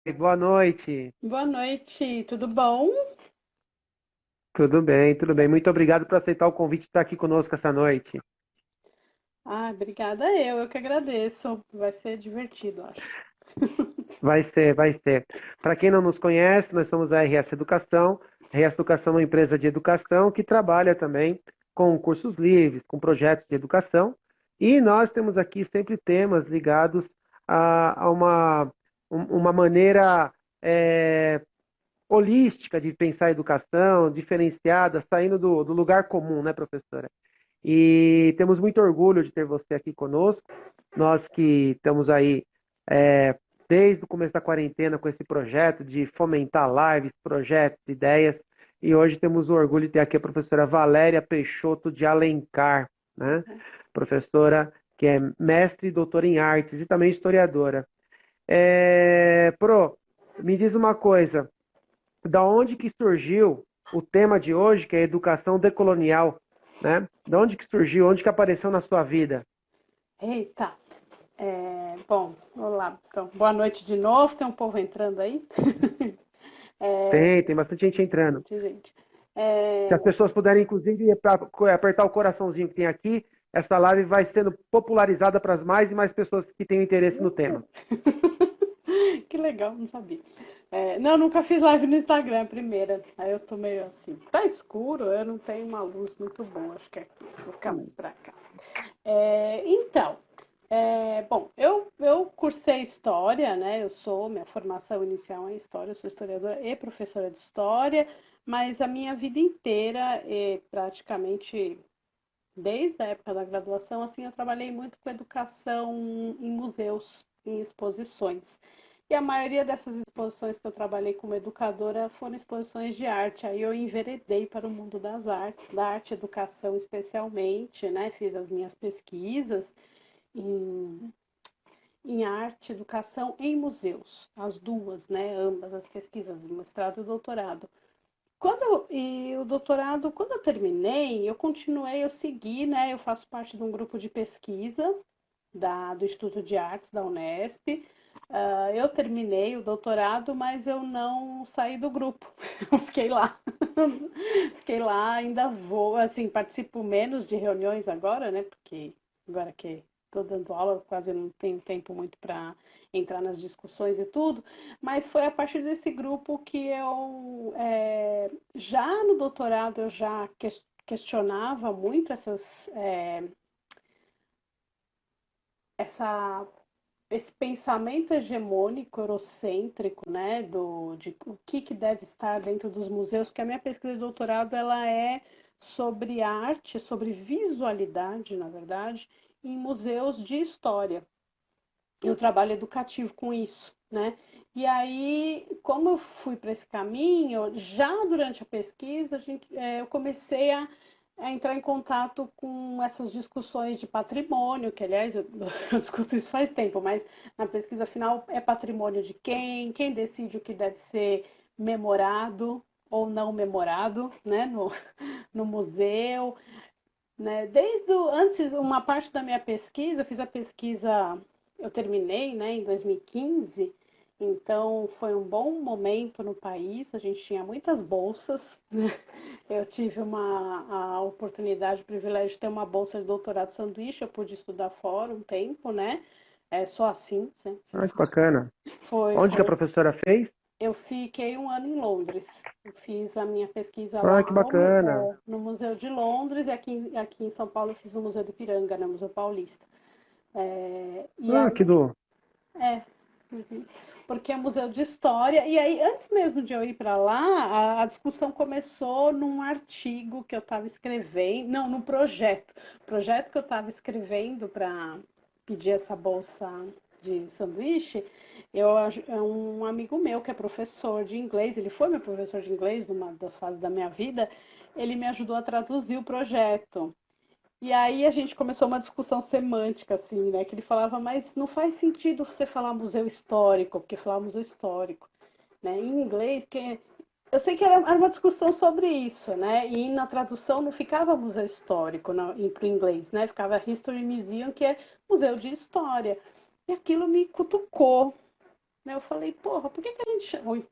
Boa noite. Boa noite, tudo bom? Tudo bem, tudo bem. Muito obrigado por aceitar o convite de estar aqui conosco essa noite. Ah, obrigada eu que agradeço. Vai ser divertido, acho. Vai ser, vai ser. Para quem não nos conhece, nós somos a RS Educação. A RS Educação é uma empresa de educação que trabalha também com cursos livres, com projetos de educação. E nós temos aqui sempre temas ligados a uma maneira é, holística de pensar a educação, diferenciada, saindo do lugar comum, né, professora? E temos muito orgulho de ter você aqui conosco. Nós que estamos aí é, desde o começo da quarentena com esse projeto de fomentar lives, projetos, ideias. E hoje temos o orgulho de ter aqui a professora Valéria Peixoto de Alencar, né? Professora que é mestre e doutora em artes e também historiadora. Pro, me diz uma coisa, da onde que surgiu o tema de hoje, que é educação decolonial, né? Da onde que surgiu, onde que apareceu na sua vida? Eita, bom, olá, então, boa noite de novo, tem um povo entrando aí? Tem bastante gente entrando. Gente, gente. Se É, as pessoas puderem, inclusive, apertar o coraçãozinho que tem aqui, essa live vai sendo popularizada para as mais e mais pessoas que têm interesse no tema. Que legal, não sabia. Não, nunca fiz live no Instagram, a primeira. Aí eu tô meio assim, tá escuro, eu não tenho uma luz muito boa, acho que é aqui, vou ficar mais pra cá. Então, bom, eu cursei História, né? Minha formação inicial é História, eu sou historiadora e professora de História, mas a minha vida inteira, praticamente desde a época da graduação, assim, eu trabalhei muito com educação em museus, em exposições. E a maioria dessas exposições que eu trabalhei como educadora foram exposições de arte. Aí eu enveredei para o mundo das artes, da arte e educação especialmente, né? Fiz as minhas pesquisas em, em arte, educação em museus, as duas, né? Ambas as pesquisas, mestrado e doutorado. E o doutorado, quando eu terminei, eu continuei, eu segui, né? Eu faço parte de um grupo de pesquisa do Instituto de Artes da Unesp. Eu terminei o doutorado, mas eu não saí do grupo. Eu fiquei lá. Fiquei lá, ainda vou, assim, participo menos de reuniões agora, né? Porque agora que estou dando aula, quase não tenho tempo muito para entrar nas discussões e tudo, mas foi a partir desse grupo que já no doutorado, eu já questionava muito essa esse pensamento hegemônico, eurocêntrico, né, de o que deve estar dentro dos museus, porque a minha pesquisa de doutorado ela é sobre arte, sobre visualidade, na verdade, em museus de história. Eu trabalho educativo com isso, né? E aí, como eu fui para esse caminho, já durante a pesquisa, eu comecei a entrar em contato com essas discussões de patrimônio, que aliás eu discuto isso faz tempo, mas na pesquisa final é patrimônio de quem? Quem decide o que deve ser memorado ou não memorado, né, no museu, né? Antes, uma parte da minha pesquisa, eu fiz a pesquisa, eu terminei, né, em 2015, então foi um bom momento no país, a gente tinha muitas bolsas, né? Eu tive a oportunidade, o privilégio de ter uma bolsa de doutorado sanduíche, eu pude estudar fora um tempo, né? É só assim, sem Ah, que bacana. Onde que a foi. professora fez? Eu fiquei um ano em Londres. Eu fiz a minha pesquisa lá Ah, que bacana. no Museu de Londres e aqui em São Paulo eu fiz no Museu do Ipiranga, no Museu Paulista. E Ah, aí, que do. é, uhum, porque é museu de história. E aí, antes mesmo de eu ir para lá, a discussão começou num artigo que eu estava escrevendo, não, num projeto que eu estava escrevendo para pedir essa bolsa de sanduíche. É um amigo meu que é professor de inglês, ele foi meu professor de inglês numa das fases da minha vida, ele me ajudou a traduzir o projeto. E aí a gente começou uma discussão semântica, assim, né? Que ele falava, mas não faz sentido você falar museu histórico, porque falar museu histórico, né? Em inglês, que eu sei que era uma discussão sobre isso, né? E na tradução não ficava museu histórico para o inglês, né? Ficava History Museum, que é museu de história. E aquilo me cutucou. né? Eu falei, porra, por que que a gente chama... Oi.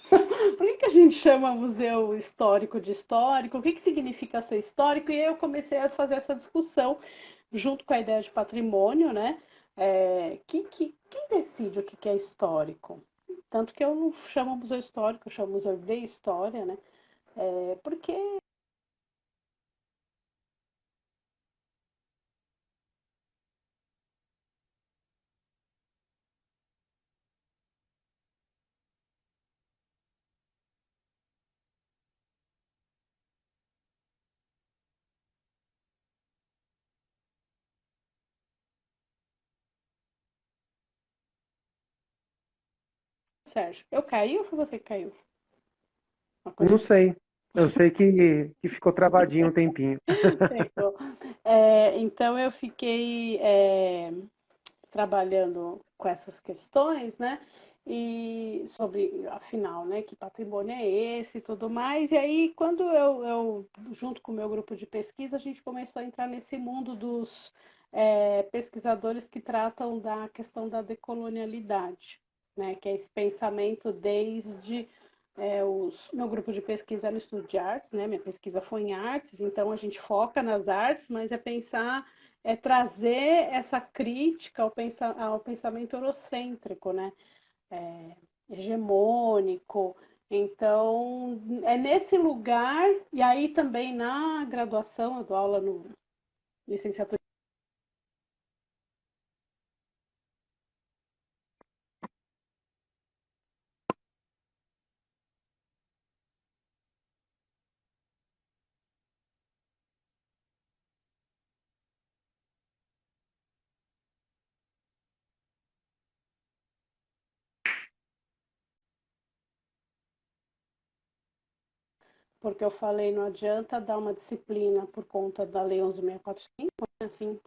Por que que a gente chama museu histórico de histórico? O que que significa ser histórico? E aí eu comecei a fazer essa discussão junto com a ideia de patrimônio, né? Quem decide o que que é histórico? Tanto que eu não chamo museu histórico, eu chamo museu de história, né? Porque, Sérgio, eu caí ou foi você que caiu? Uma Não conexão. sei. Eu sei que ficou travadinho um tempinho. Pegou. Então eu fiquei trabalhando com essas questões, né? E sobre, afinal, né, que patrimônio é esse e tudo mais. E aí, quando junto com o meu grupo de pesquisa, a gente começou a entrar nesse mundo dos pesquisadores que tratam da questão da decolonialidade, né? Que é esse pensamento desde meu grupo de pesquisa é no estudo de artes, né? Minha pesquisa foi em artes, então a gente foca nas artes, mas trazer essa crítica ao pensamento eurocêntrico, né? É, hegemônico. Então, é nesse lugar, e aí também na graduação, eu dou aula no licenciatura. Porque eu falei, não adianta dar uma disciplina por conta da Lei 11.645, assim,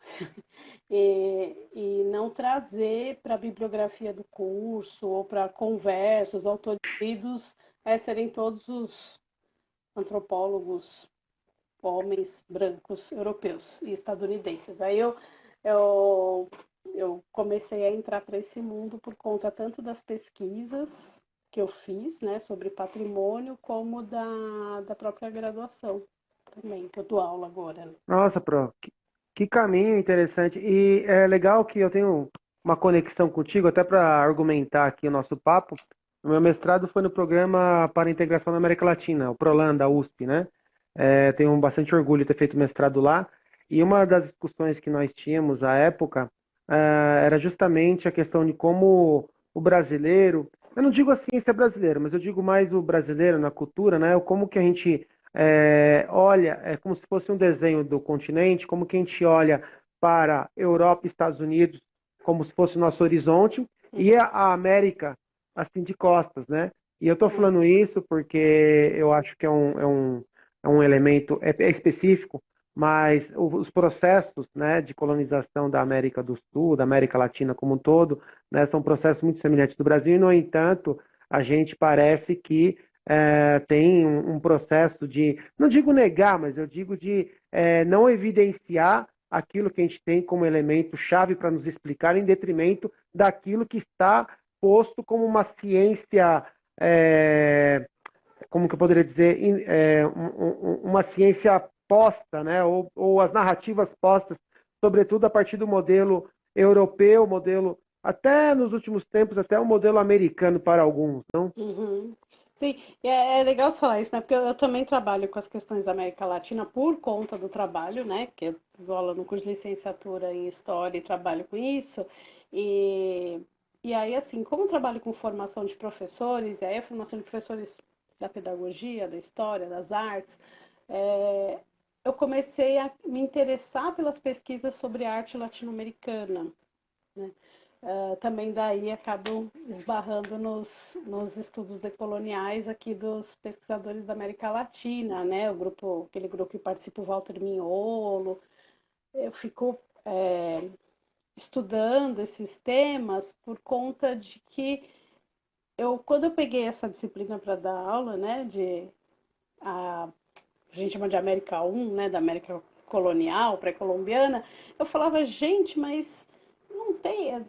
e não trazer para a bibliografia do curso ou para conversas, autores lidos, serem todos os antropólogos, homens brancos europeus e estadunidenses. Eu, eu comecei a entrar para esse mundo por conta tanto das pesquisas que eu fiz, né, sobre patrimônio, como da própria graduação também, que eu dou aula agora, né? Nossa, Pro, que caminho interessante. E é legal que eu tenho uma conexão contigo, até para argumentar aqui o nosso papo. O meu mestrado foi no Programa para a Integração na América Latina, o PROLAN, da USP, né? Tenho bastante orgulho de ter feito mestrado lá. E uma das discussões que nós tínhamos à época, era justamente a questão de como o brasileiro, eu não digo a ciência brasileira, mas eu digo mais o brasileiro na cultura, né? Como que a gente olha, é como se fosse um desenho do continente, como que a gente olha para Europa e Estados Unidos como se fosse o nosso horizonte e Uhum. a América assim de costas, né? E eu estou falando isso porque eu acho que é um elemento específico, mas os processos, né, de colonização da América do Sul, da América Latina como um todo, né, são processos muito semelhantes do Brasil e, no entanto, a gente parece que tem um processo de, não digo negar, mas eu digo de não evidenciar aquilo que a gente tem como elemento chave para nos explicar, em detrimento daquilo que está posto como uma ciência, como que eu poderia dizer, uma ciência posta, né? Ou as narrativas postas, sobretudo a partir do modelo europeu, modelo até nos últimos tempos, até o modelo americano para alguns, não? Uhum. Sim, e é legal você falar isso, né? Porque eu também trabalho com as questões da América Latina por conta do trabalho, né? Que eu dou aula no curso de licenciatura em História e trabalho com isso. E, e aí, assim, como eu trabalho com formação de professores, e aí a formação de professores da pedagogia, da história, das artes, é, eu comecei a me interessar pelas pesquisas sobre arte latino-americana, né? Também daí acabam esbarrando nos estudos decoloniais aqui dos pesquisadores da América Latina, né? Aquele grupo que participa o Walter Mignolo. Eu fico estudando esses temas por conta de que quando eu peguei essa disciplina para dar aula, né, a gente chama de América 1, né, da América colonial, pré-colombiana, eu falava, gente, mas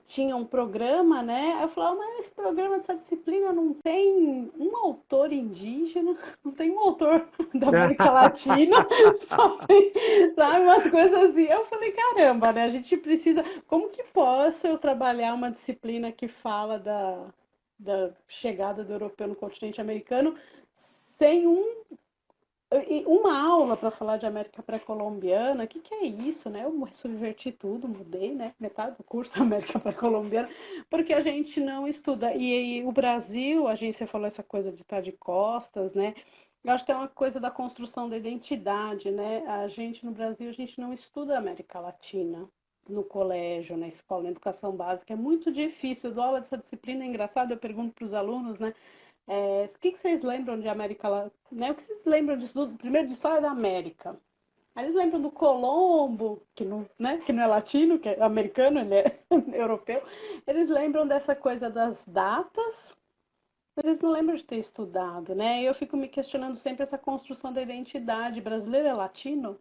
tinha um programa, né? Aí eu falava, mas esse programa dessa disciplina não tem um autor indígena, não tem um autor da América Latina, só tem, sabe, umas coisas assim. Eu falei, caramba, né? A gente precisa. Como que posso eu trabalhar uma disciplina que fala da chegada do europeu no continente americano sem uma aula para falar de América pré-colombiana? Que é isso, né? Eu subverti tudo, mudei, né? Metade do curso América pré-colombiana, porque a gente não estuda. E o Brasil, a gente, você falou essa coisa de estar de costas, né? Eu acho que é uma coisa da construção da identidade, né? A gente, no Brasil, a gente não estuda a América Latina no colégio, na escola, na educação básica. É muito difícil. Eu dou aula dessa disciplina, é engraçado, eu pergunto para os alunos, né? O que vocês lembram de América Latina? Né? O que vocês lembram de estudo, primeiro de história da América? Aí eles lembram do Colombo, que não, né, que não é latino, que é americano, ele é europeu. Eles lembram dessa coisa das datas, mas eles não lembram de ter estudado, né? E eu fico me questionando sempre essa construção da identidade. Brasileiro é latino?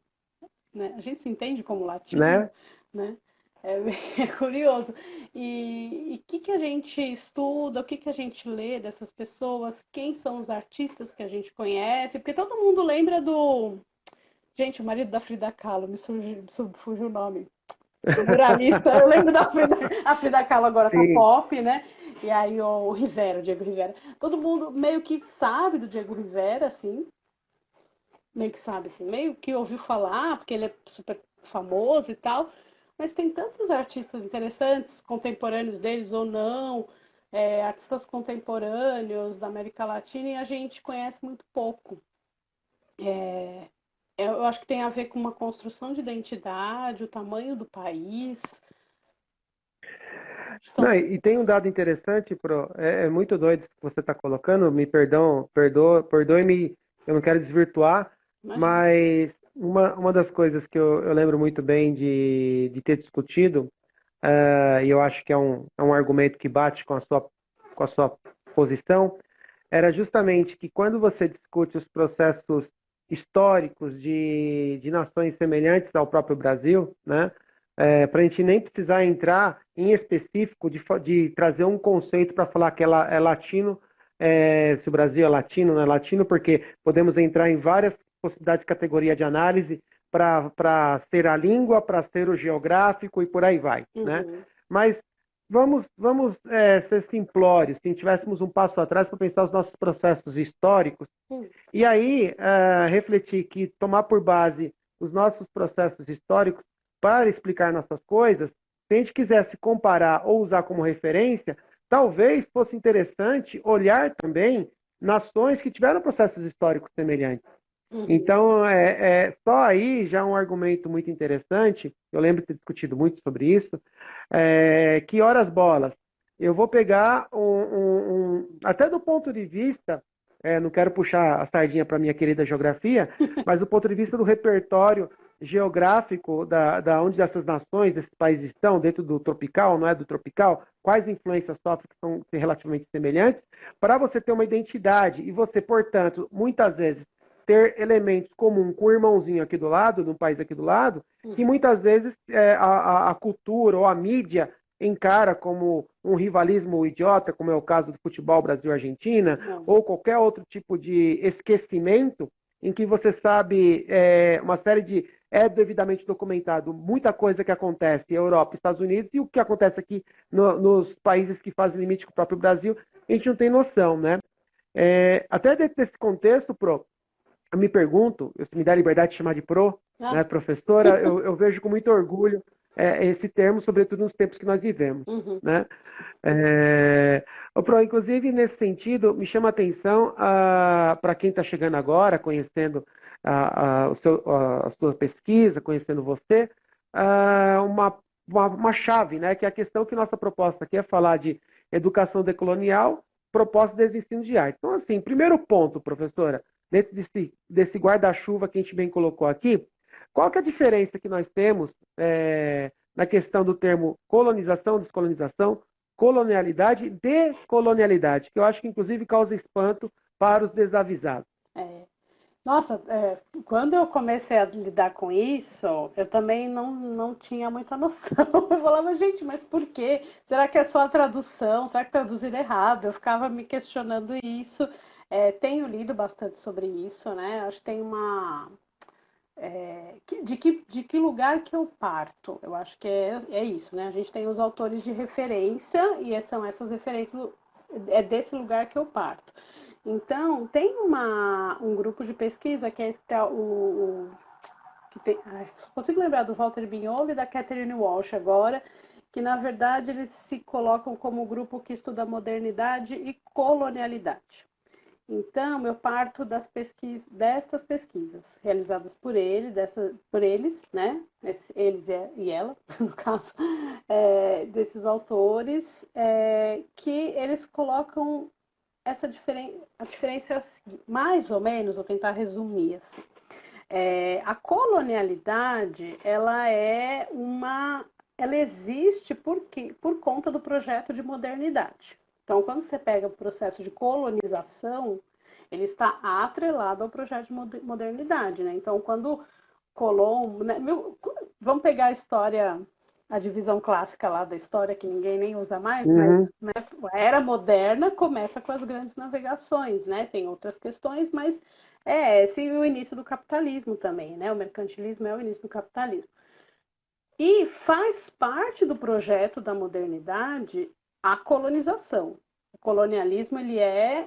Né? A gente se entende como latino, né? né? É, é curioso. E o que a gente estuda, o que a gente lê dessas pessoas, quem são os artistas que a gente conhece, porque todo mundo lembra do... Gente, o marido da Frida Kahlo, fugiu o nome. O muralista, eu lembro da Frida Kahlo agora com a Sim. Pop, né? E aí o Rivera, o Diego Rivera. Todo mundo meio que sabe do Diego Rivera, assim, meio que sabe, assim, meio que ouviu falar, porque ele é super famoso e tal, mas tem tantos artistas interessantes, contemporâneos deles ou não, artistas contemporâneos da América Latina, e a gente conhece muito pouco. Eu acho que tem a ver com uma construção de identidade, o tamanho do país. Não, Então, e tem um dado interessante, Pro, é muito doido isso que você está colocando, perdoe-me, eu não quero desvirtuar, imagina. mas uma das coisas que eu lembro muito bem de ter discutido, e eu acho que é um argumento que bate com a sua posição, era justamente que quando você discute os processos históricos de nações semelhantes ao próprio Brasil, né, para a gente nem precisar entrar em específico de trazer um conceito para falar que ela é latino, se o Brasil é latino, não é latino, porque podemos entrar em várias possibilidades de categoria de análise para ser a língua, para ser o geográfico e por aí vai, né? Uhum. Mas vamos ser simplórios, se tivéssemos um passo atrás para pensar os nossos processos históricos, Uhum. e aí refletir que tomar por base os nossos processos históricos para explicar nossas coisas, se a gente quisesse comparar ou usar como referência, talvez fosse interessante olhar também nações que tiveram processos históricos semelhantes. Uhum. Então, só aí já é um argumento muito interessante, eu lembro de ter discutido muito sobre isso, que horas bolas, eu vou pegar até do ponto de vista, não quero puxar a sardinha para minha querida geografia, mas do ponto de vista do repertório geográfico da onde essas nações, esses países estão, dentro do tropical, não é do tropical, quais influências sofrem que são relativamente semelhantes, para você ter uma identidade e você, portanto, muitas vezes ter elementos comuns com o irmãozinho aqui do lado, no país aqui do lado, que Uhum. muitas vezes a cultura ou a mídia encara como um rivalismo idiota, como é o caso do futebol Brasil-Argentina, Não. ou qualquer outro tipo de esquecimento, em que você sabe uma série de... É devidamente documentado muita coisa que acontece em Europa e Estados Unidos, e o que acontece aqui nos países que fazem limite com o próprio Brasil, a gente não tem noção, né? Até dentro desse contexto, eu me pergunto, se me dá a liberdade de chamar de Ah. né, professora, eu vejo com muito orgulho esse termo, sobretudo nos tempos que nós vivemos. Uhum. Né? Inclusive, nesse sentido, me chama a atenção para quem está chegando agora, conhecendo a sua pesquisa, conhecendo você, uma chave, né, que é a questão que nossa proposta aqui é falar de educação decolonial, proposta desde o ensino de arte. Então, assim, primeiro ponto, professora, dentro desse guarda-chuva que a gente bem colocou aqui, qual que é a diferença que nós temos na questão do termo colonização, descolonização, colonialidade e decolonialidade, que eu acho que inclusive causa espanto para os desavisados. Nossa, quando eu comecei a lidar com isso, eu também não tinha muita noção. Eu falava, gente, mas por quê? Será que é só a tradução? Será que traduziram errado? Eu ficava me questionando isso. Tenho lido bastante sobre isso, né? Acho que tem uma. De que lugar que eu parto? Eu acho que é isso, né? A gente tem os autores de referência e são essas referências, é desse lugar que eu parto. Então, tem um grupo de pesquisa que é esse, que tem, só consigo lembrar do Walter Bignoli e da Catherine Walsh agora, que na verdade eles se colocam como o grupo que estuda modernidade e colonialidade. Então, eu parto destas pesquisas realizadas por eles, né? Eles e ela, no caso, desses autores, que eles colocam a diferença mais ou menos, vou tentar resumir assim. A colonialidade, ela existe por conta do projeto de modernidade. Então, quando você pega o processo de colonização, ele está atrelado ao projeto de modernidade, né? Então, quando Colombo, né? Vamos pegar a história, a divisão clássica lá da história, que ninguém nem usa mais, Uhum. mas, né, a era moderna começa com as grandes navegações, né? Tem outras questões, mas esse é o início do capitalismo também, né? O mercantilismo é o início do capitalismo. E faz parte do projeto da modernidade a colonização. O colonialismo ele é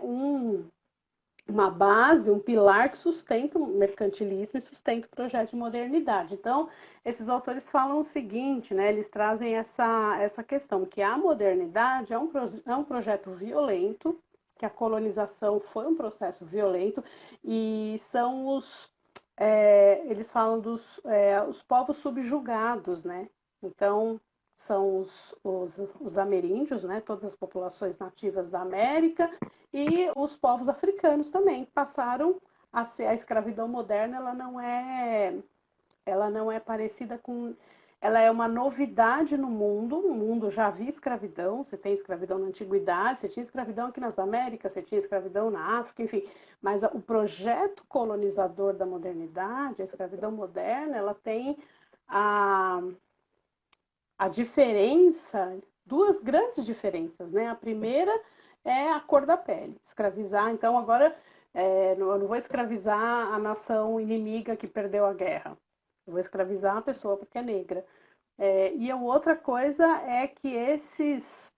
uma base, um pilar que sustenta o mercantilismo e sustenta o projeto de modernidade. Então, esses autores falam o seguinte, né? Eles trazem essa questão, que a modernidade é um projeto violento, que a colonização foi um processo violento, e são eles falam os povos subjugados, né? Então, são os ameríndios, né? Todas as populações nativas da América, e os povos africanos também passaram a ser a escravidão moderna, ela não é parecida com ela é uma novidade no mundo. O mundo já havia escravidão, você tem escravidão na antiguidade, você tinha escravidão aqui nas Américas, você tinha escravidão na África, enfim, mas o projeto colonizador da modernidade, a escravidão moderna, ela tem a, a diferença, duas grandes diferenças, né? A primeira é a cor da pele. Escravizar, então agora eu não vou escravizar a nação inimiga que perdeu a guerra. Eu vou escravizar a pessoa porque é negra. E a outra coisa é que esses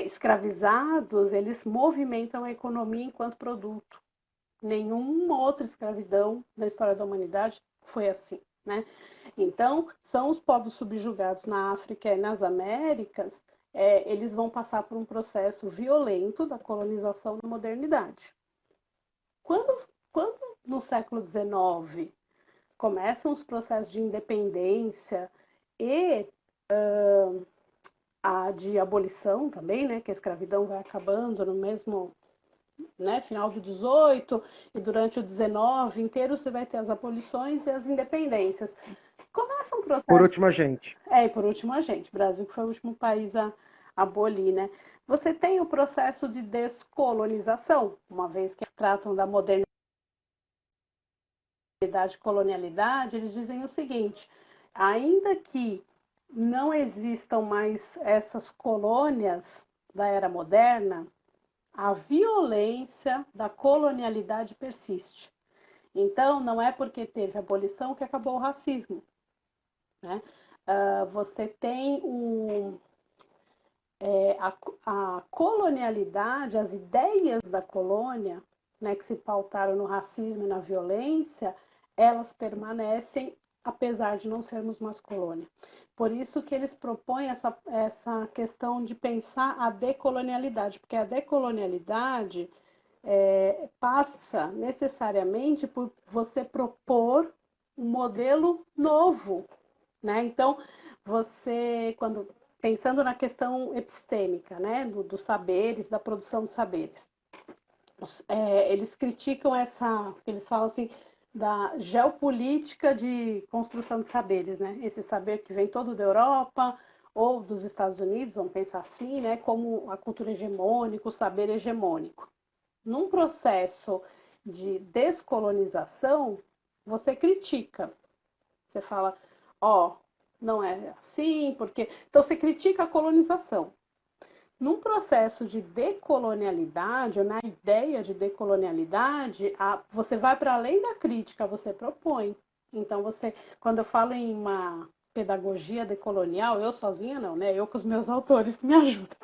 escravizados, eles movimentam a economia enquanto produto. Nenhuma outra escravidão na história da humanidade foi assim, né? Então, são os povos subjugados na África e nas Américas, eles vão passar por um processo violento da colonização da modernidade. Quando no século XIX começam os processos de independência e a de abolição também, né, que a escravidão vai acabando no mesmo, né, final do 18 e durante o 19 inteiro você vai ter as abolições e as independências. Começa um Por processo. último, a gente. E por último a gente, o Brasil que foi o último país a abolir, né? Você tem o processo de descolonização, uma vez que tratam da modernidade e colonialidade, eles dizem o seguinte: ainda que não existam mais essas colônias da era moderna, a violência da colonialidade persiste. Então, não é porque teve abolição que acabou o racismo, né? Você tem a colonialidade, as ideias da colônia, né, que se pautaram no racismo e na violência, elas permanecem apesar de não sermos mais colônia. Por isso que eles propõem essa questão de pensar a decolonialidade, porque a decolonialidade passa necessariamente por você propor um modelo novo, né? Então, quando pensando na questão epistêmica, né, dos saberes, da produção de saberes, eles criticam eles falam assim, da geopolítica de construção de saberes, né? Esse saber que vem todo da Europa ou dos Estados Unidos, vamos pensar assim, né, como a cultura hegemônica, o saber hegemônico. Num processo de descolonização, você critica. Você fala, ó, não é assim, porque... Então, você critica a colonização. Num processo de decolonialidade, ou na ideia de decolonialidade, você vai para além da crítica, você propõe. Então, quando eu falo em uma pedagogia decolonial, eu sozinha não, né? Eu com os meus autores que me ajudam.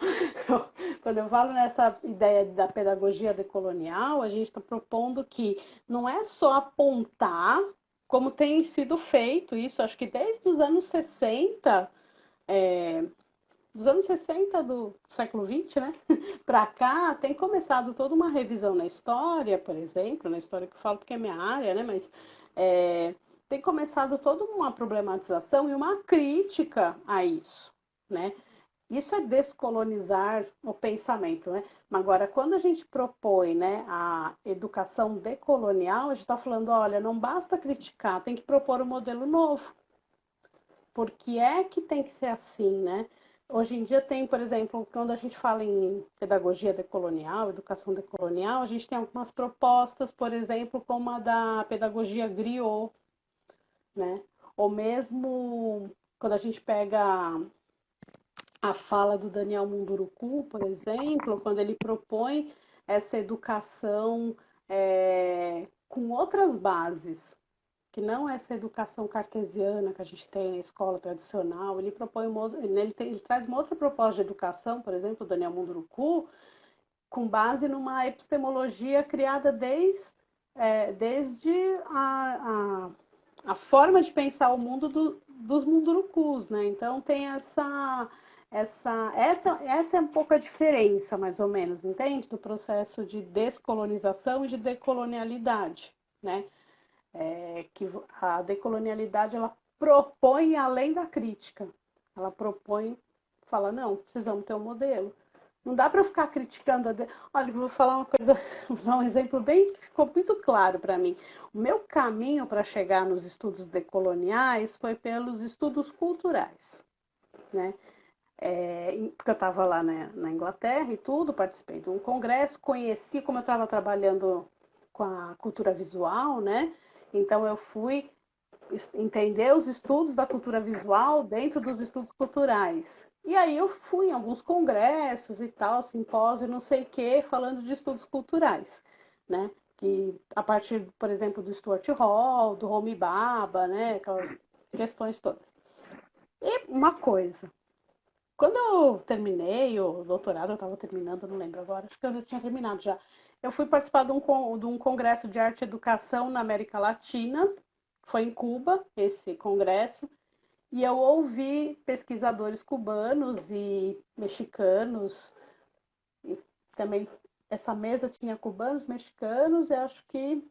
Quando eu falo nessa ideia da pedagogia decolonial, a gente está propondo que não é só apontar, como tem sido feito isso, acho que desde os anos 60, dos anos 60 do século XX, né? Para cá, tem começado toda uma revisão na história, por exemplo, na história que eu falo porque é minha área, né? Mas tem começado toda uma problematização e uma crítica a isso, né? Isso é descolonizar o pensamento, né? Mas agora, quando a gente propõe, né, a educação decolonial, a gente está falando, olha, não basta criticar, tem que propor um modelo novo. Por que é que tem que ser assim, né? Hoje em dia tem, por exemplo, quando a gente fala em pedagogia decolonial, educação decolonial, a gente tem algumas propostas, por exemplo, como a da pedagogia griot, né? Ou mesmo quando a gente pega a fala do Daniel Munduruku, por exemplo, quando ele propõe essa educação com outras bases, que não essa educação cartesiana que a gente tem na escola tradicional, ele propõe ele traz uma outra proposta de educação, por exemplo, o Daniel Munduruku, com base numa epistemologia criada desde a forma de pensar o mundo dos mundurucus, né? Então tem essa é um pouco a diferença, mais ou menos, entende? Do processo de descolonização e de decolonialidade, né? Que a decolonialidade ela propõe além da crítica. Ela propõe, fala, não, precisamos ter um modelo. Não dá para ficar criticando. Olha, vou falar uma coisa, vou dar um exemplo bem que ficou muito claro para mim. O meu caminho para chegar nos estudos decoloniais foi pelos estudos culturais, né? Porque eu estava lá na Inglaterra e tudo, participei de um congresso, conheci como eu estava trabalhando com a cultura visual, né? Então eu fui entender os estudos da cultura visual dentro dos estudos culturais. E aí eu fui em alguns congressos e tal, simpósio, não sei o quê, falando de estudos culturais, né? Que a partir, por exemplo, do Stuart Hall, do Homi Bhabha, né? Aquelas questões todas. E uma coisa, quando eu terminei o doutorado, eu estava terminando, não lembro agora, acho que eu já tinha terminado já. Eu fui participar de um congresso de arte e educação na América Latina, foi em Cuba, esse congresso, e eu ouvi pesquisadores cubanos e mexicanos, e também essa mesa tinha cubanos, mexicanos, e acho que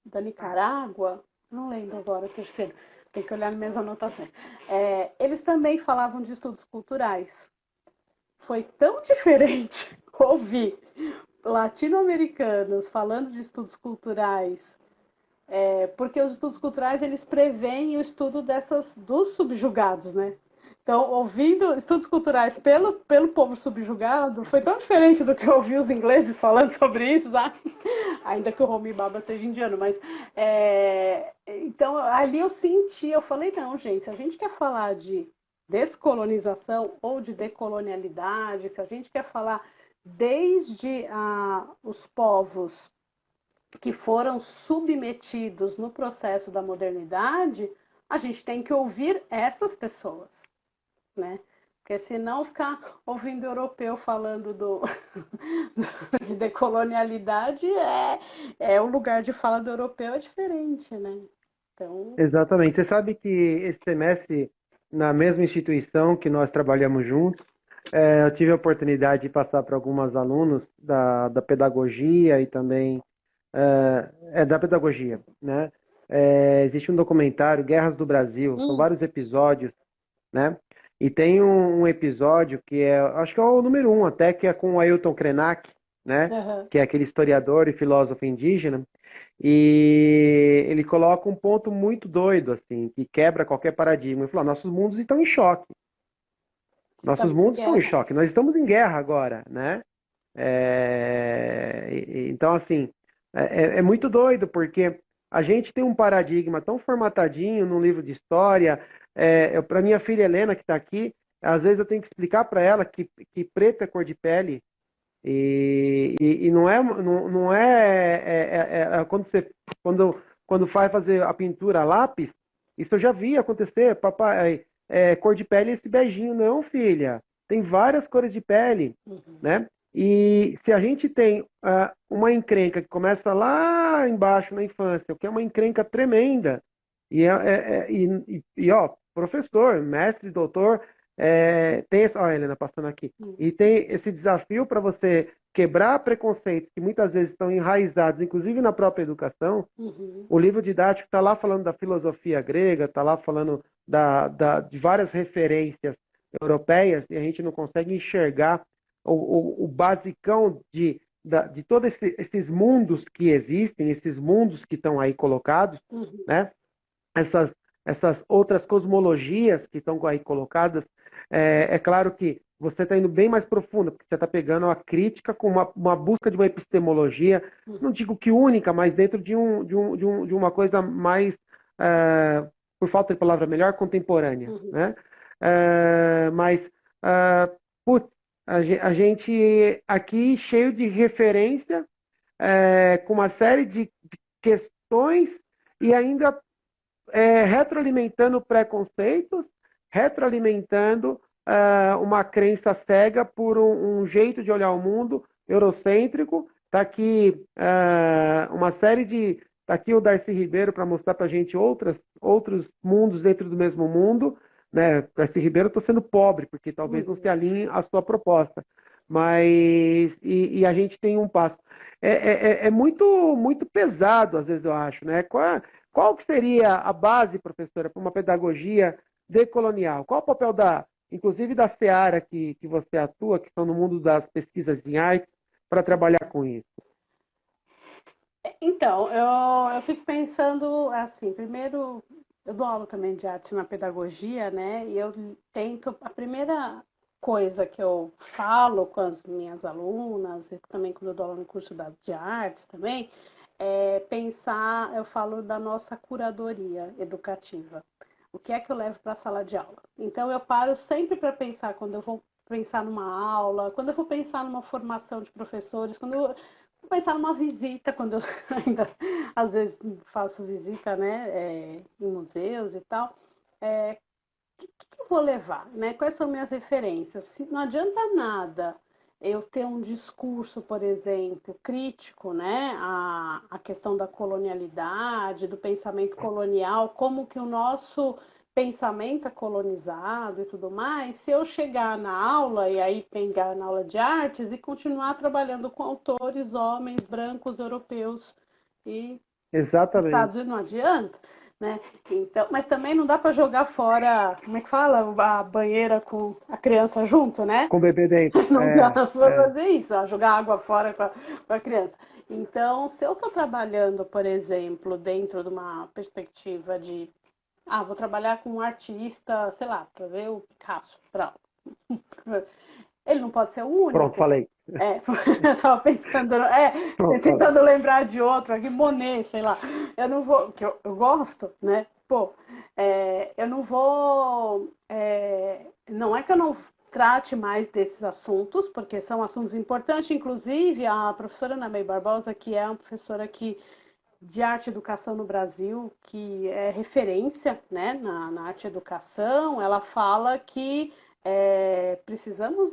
da Nicarágua, não lembro agora o terceiro, tem que olhar nas minhas anotações. Eles também falavam de estudos culturais. Foi tão diferente ouvir latino-americanos falando de estudos culturais, porque os estudos culturais eles preveem o estudo dos subjugados, né? Então, ouvindo estudos culturais pelo povo subjugado foi tão diferente do que eu ouvi os ingleses falando sobre isso, sabe? Ainda que o Homi Bhabha seja indiano, mas então ali eu senti, eu falei, não, gente, se a gente quer falar de descolonização ou de decolonialidade, se a gente quer falar desde os povos que foram submetidos no processo da modernidade, a gente tem que ouvir essas pessoas, né? Porque senão ficar ouvindo europeu falando de decolonialidade o lugar de fala do europeu é diferente, né? Então, Exatamente. Você sabe que esse semestre, na mesma instituição que nós trabalhamos juntos, eu tive a oportunidade de passar para algumas alunos da pedagogia e também da pedagogia, né? Existe um documentário, Guerras do Brasil, são vários episódios, né? E tem um episódio que acho que é o número um até, que é com o Ailton Krenak, né? Que é aquele historiador e filósofo indígena. E ele coloca um ponto muito doido, assim, que quebra qualquer paradigma. Ele falou: nossos mundos estão em choque. Nossos mundos estão em choque. Nós estamos em guerra agora, né? Então, assim, É muito doido, porque a gente tem um paradigma tão formatadinho no livro de história. Para minha filha Helena, que está aqui, às vezes eu tenho que explicar para ela que preto é cor de pele, e não é, quando, quando vai fazer a pintura a lápis, isso eu já vi acontecer, papai, cor de pele é esse beijinho, não, filha, tem várias cores de pele, Uhum. né? E se a gente tem uma encrenca que começa lá embaixo na infância, o que é uma encrenca tremenda, ó, professor, mestre, doutor, ó, a Helena passando aqui, e tem esse desafio para você quebrar preconceitos que muitas vezes estão enraizados, inclusive na própria educação. Uhum. O livro didático está lá falando da filosofia grega, está lá falando de várias referências europeias, e a gente não consegue enxergar o basicão de todos esses mundos que existem, esses mundos que estão aí colocados, Uhum. né? essas, essas outras cosmologias que estão aí colocadas. É claro que você está indo bem mais profundo, porque você está pegando a crítica com uma busca de uma epistemologia, não digo que única, mas dentro de uma coisa mais, por falta de palavra melhor, contemporânea. Uhum. Né? Mas, putz, a gente aqui cheio de referência, com uma série de questões e ainda retroalimentando preconceitos, retroalimentando uma crença cega por um jeito de olhar o mundo eurocêntrico. Está aqui uma série de. Está aqui o Darcy Ribeiro para mostrar para a gente outros mundos dentro do mesmo mundo. Né? Darcy Ribeiro, estou sendo pobre, porque talvez não se alinhe à sua proposta. Mas. E a gente tem um passo. É muito pesado, às vezes, eu acho. Né? Qual que seria a base, professora, para uma pedagogia decolonial? Qual o papel inclusive da Seara que você atua, que estão no mundo das pesquisas em artes, para trabalhar com isso? Então, eu fico pensando assim, primeiro, eu dou aula também de arte na pedagogia, né? E eu tento, a primeira coisa que eu falo com as minhas alunas, e também quando eu dou aula no curso de artes também, é pensar, eu falo da nossa curadoria educativa. O que é que eu levo para a sala de aula? Então, eu paro sempre para pensar quando eu vou pensar numa aula, quando eu vou pensar numa formação de professores, quando eu vou pensar numa visita, quando eu ainda às vezes faço visita, né, em museus e tal, que eu vou levar, né? Quais são minhas referências? Se não adianta nada eu ter um discurso, por exemplo, crítico, né, a questão da colonialidade, do pensamento colonial, como que o nosso pensamento é colonizado e tudo mais, se eu chegar na aula e aí pegar na aula de artes e continuar trabalhando com autores, homens, brancos, europeus e Exatamente. Estados Unidos, não adianta, né? Então, mas também não dá para jogar fora, como é que fala? A banheira com a criança junto, né? Com o bebê dentro. Não dá para fazer isso, jogar água fora com a criança. Então, se eu estou trabalhando, por exemplo, dentro de uma perspectiva de, vou trabalhar com um artista, sei lá, trazer o Picasso para ele não pode ser o Pronto, único. falei. Eu tava pensando, Pronto, falei. tentando lembrar de outro aqui, Monet, sei lá. Eu não vou, que eu gosto, né? Pô, eu não vou. Não é que eu não trate mais desses assuntos, porque são assuntos importantes. Inclusive, a professora Ana May Barbosa, que é uma professora de arte e educação no Brasil, que é referência, né, na arte e educação, ela fala que precisamos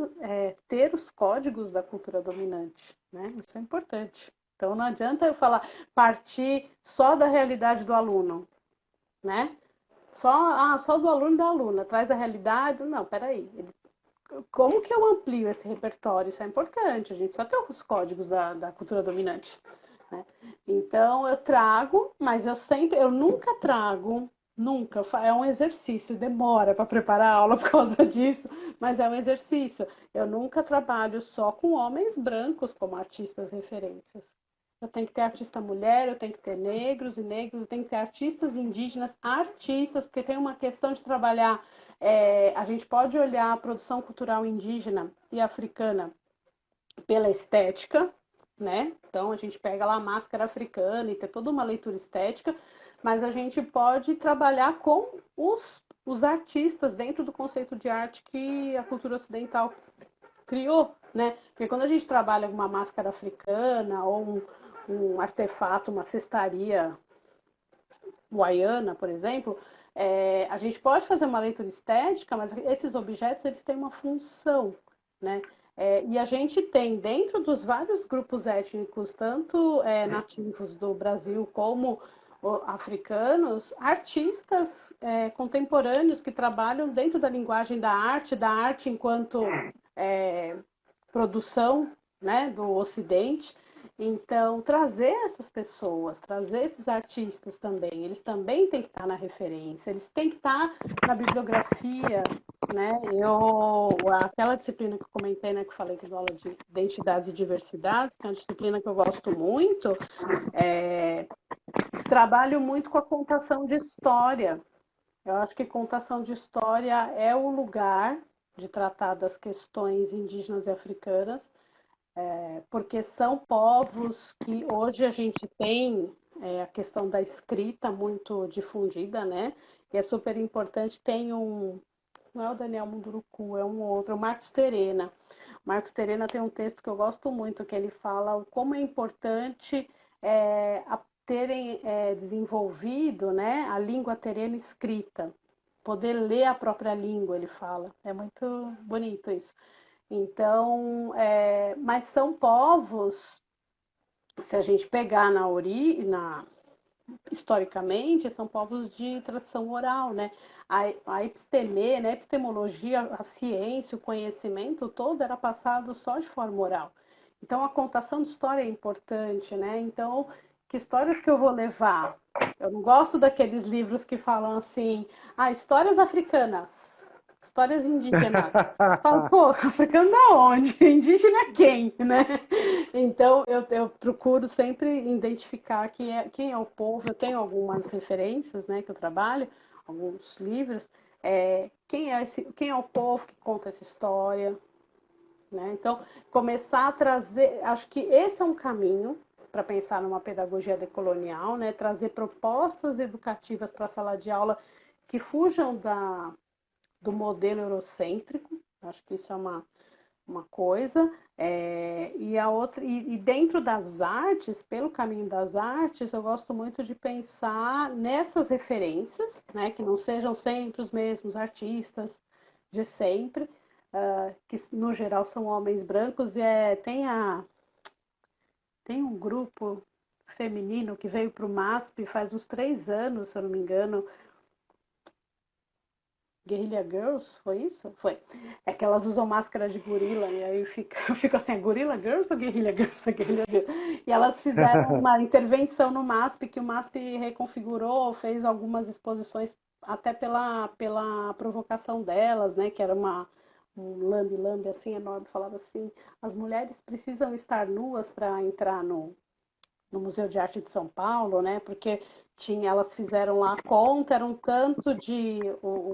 ter os códigos da cultura dominante, né? Isso é importante. Então não adianta eu falar partir só da realidade do aluno, né? Só do aluno e da aluna, traz a realidade. Não, peraí. Como que eu amplio esse repertório? Isso é importante. A gente precisa ter os códigos da cultura dominante. Né? Então eu trago, mas eu nunca trago, nunca, é um exercício, demora para preparar a aula por causa disso, mas é um exercício. Eu nunca trabalho só com homens brancos como artistas referências. Eu tenho que ter artista mulher, eu tenho que ter negros e negros, eu tenho que ter artistas indígenas, artistas, porque tem uma questão de trabalhar. A gente pode olhar a produção cultural indígena e africana pela estética, né? Então a gente pega lá a máscara africana e tem toda uma leitura estética, mas a gente pode trabalhar com os artistas dentro do conceito de arte que a cultura ocidental criou, né? Porque quando a gente trabalha com uma máscara africana ou um artefato, uma cestaria guaiana, por exemplo, a gente pode fazer uma leitura estética, mas esses objetos eles têm uma função, né? E a gente tem dentro dos vários grupos étnicos, tanto nativos do Brasil como africanos, artistas contemporâneos que trabalham dentro da linguagem da arte enquanto é, produção, né, do Ocidente. Então, trazer essas pessoas, trazer esses artistas também, eles também têm que estar na referência, eles têm que estar na bibliografia, né? Aquela disciplina que eu comentei, né, que eu falei que é aula de identidades e diversidades, que é uma disciplina que eu gosto muito, trabalho muito com a contação de história. Eu acho que contação de história é o lugar de tratar das questões indígenas e africanas, porque são povos que hoje a gente tem a questão da escrita muito difundida, né? E é super importante. Tem não é o Daniel Munduruku, é um outro, o Marcos Terena. O Marcos Terena tem um texto que eu gosto muito, que ele fala como é importante terem desenvolvido, né, a língua terena escrita, poder ler a própria língua, ele fala. É muito bonito isso. Então, mas são povos, se a gente pegar historicamente, são povos de tradição oral, né? A episteme, né? A epistemologia, a ciência, o conhecimento todo era passado só de forma oral. Então, a contação de história é importante, né? Então, que histórias que eu vou levar? Eu não gosto daqueles livros que falam assim, histórias africanas, histórias indígenas. Falo, pô, africano da onde? Indígena quem, né? Então, eu procuro sempre identificar quem é o povo. Eu tenho algumas referências, né, que eu trabalho, alguns livros. Quem é o povo que conta essa história, né? Então, começar a trazer... Acho que esse é um caminho para pensar numa pedagogia decolonial, né? Trazer propostas educativas para a sala de aula que fujam do modelo eurocêntrico. Acho que isso é uma coisa, e a outra, e dentro das artes, pelo caminho das artes, eu gosto muito de pensar nessas referências, né, que não sejam sempre os mesmos artistas de sempre, que no geral são homens brancos, e tem um grupo feminino que veio para o MASP faz uns 3 anos, se eu não me engano, Guerrilla Girls, foi isso? Foi. É que elas usam máscara de gorila, e aí eu fico assim, Gorilla Girls ou Guerrilla Girls? Guerrilla Girls. E elas fizeram uma intervenção no MASP, que o MASP reconfigurou, fez algumas exposições, até pela provocação delas, né? Que era um lambe-lambe assim enorme, falava assim, as mulheres precisam estar nuas para entrar no Museu de Arte de São Paulo, né? Porque elas fizeram lá a conta, era um tanto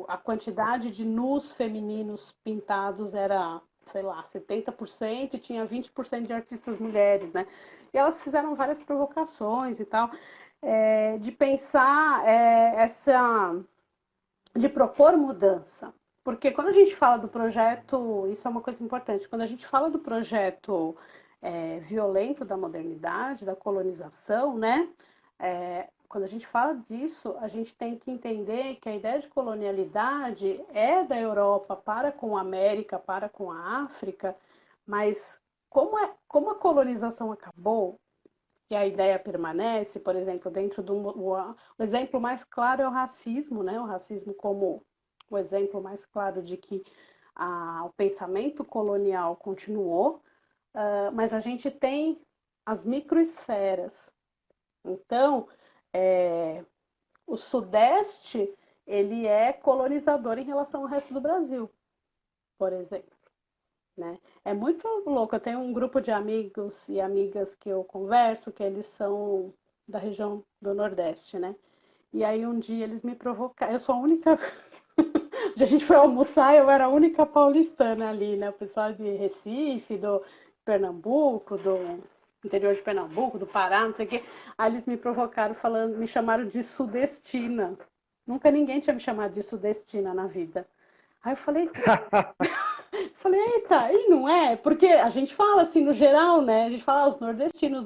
a quantidade de nus femininos pintados era, sei lá, 70% e tinha 20% de artistas mulheres, né? E elas fizeram várias provocações e tal, de pensar de propor mudança. Porque quando a gente fala do projeto, isso é uma coisa importante, quando a gente fala do projeto violento da modernidade, da colonização, né? Quando a gente fala disso, a gente tem que entender que a ideia de colonialidade é da Europa para com a América, para com a África, mas como a colonização acabou, que a ideia permanece, por exemplo, dentro o exemplo mais claro é o racismo, né? O racismo como o exemplo mais claro de que o pensamento colonial continuou, mas a gente tem as microesferas. Então, o Sudeste ele é colonizador em relação ao resto do Brasil, por exemplo. Né? É muito louco. Eu tenho um grupo de amigos e amigas que eu converso, que eles são da região do Nordeste, né? E aí um dia eles me provocaram. Eu sou a única. A gente foi almoçar, eu era a única paulistana ali, né? O pessoal de Recife, do Pernambuco, interior de Pernambuco, do Pará, não sei o quê. Aí eles me provocaram falando, me chamaram de sudestina. Nunca ninguém tinha me chamado de sudestina na vida. Aí eu falei, eita, e não é? Porque a gente fala assim no geral, né? A gente fala os nordestinos.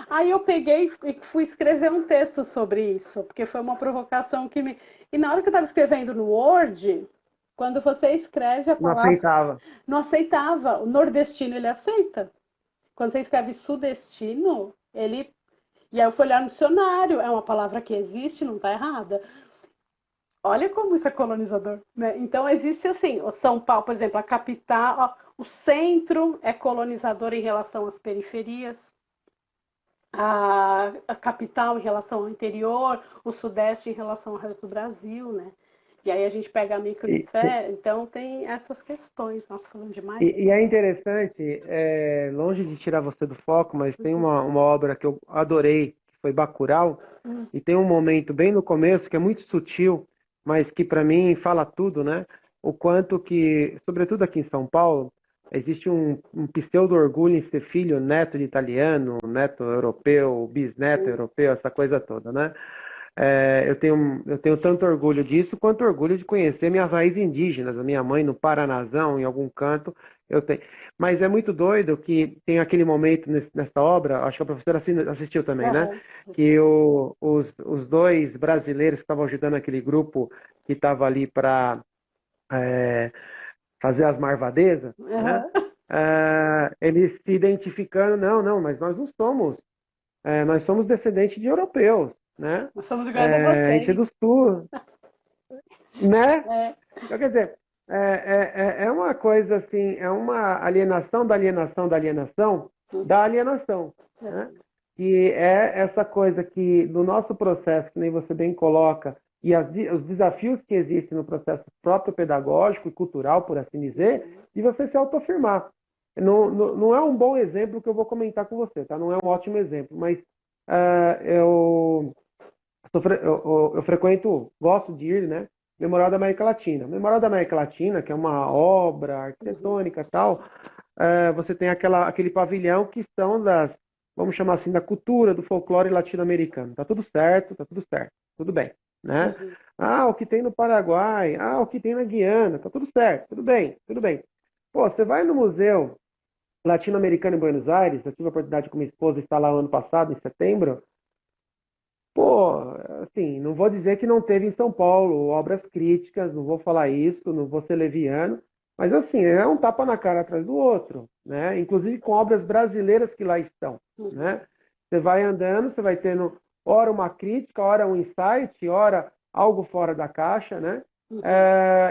Aí eu peguei e fui escrever um texto sobre isso, porque foi uma provocação que me. E na hora que eu estava escrevendo no Word, quando você escreve a Não palavra, aceitava. não aceitava. O nordestino ele aceita. Quando você escreve sudestino, ele. E aí eu fui olhar no dicionário, é uma palavra que existe, não está errada. Olha como isso é colonizador, né? Então existe assim, o São Paulo, por exemplo, a capital, ó, o centro é colonizador em relação às periferias, a capital em relação ao interior, o sudeste em relação ao resto do Brasil, né? E aí a gente pega a E, microesfera, então tem essas questões. Nós falando demais. e é interessante, longe de tirar você do foco, mas tem uma obra que eu adorei, que foi Bacurau, Hum, e tem um momento bem no começo que é muito sutil, mas que para mim fala tudo, né? O quanto que, sobretudo aqui em São Paulo, existe um pseudo-orgulho em ser filho, neto de italiano, neto europeu, bisneto hum, europeu, essa coisa toda, né? Eu tenho tanto orgulho disso quanto orgulho de conhecer minhas raízes indígenas. A minha mãe no Paranazão, em algum canto, eu tenho. Mas é muito doido que tem aquele momento nessa obra, acho que a professora assistiu também, né? aham, Que os dois brasileiros que estavam ajudando aquele grupo que estava ali para fazer as marvadezas, né? aham. Eles se identificando, não, não, mas nós não somos, nós somos descendentes de europeus, né? Nós somos iguais a A gente é vocês. do sul, né? É. Então, quer dizer, é uma coisa assim, é uma alienação da alienação da alienação da alienação, né? Que é essa coisa que no nosso processo, que nem você bem coloca, e os desafios que existem no processo próprio pedagógico e cultural, por assim dizer, de você se autoafirmar. Não é um bom exemplo que eu vou comentar com você, tá? Não é um ótimo exemplo, mas eu eu frequento, gosto de ir, né? Memorial da América Latina. Memorial da América Latina, que é uma obra arquitetônica e tal, você tem aquele pavilhão que são vamos chamar assim, da cultura, do folclore latino-americano. Tá tudo certo, tudo bem, né? Uhum. Ah, o que tem no Paraguai, o que tem na Guiana, tá tudo certo, tudo bem, tudo bem. Pô, você vai no Museu Latino-Americano em Buenos Aires, eu tive a oportunidade com minha esposa de estar lá ano passado, em setembro. Pô, assim, não vou dizer que não teve em São Paulo obras críticas, não vou falar isso, não vou ser leviano, mas assim, é um tapa na cara atrás do outro, né? Inclusive com obras brasileiras que lá estão, Uhum. né? Você vai andando, você vai tendo ora uma crítica, ora um insight, ora algo fora da caixa, né? Uhum.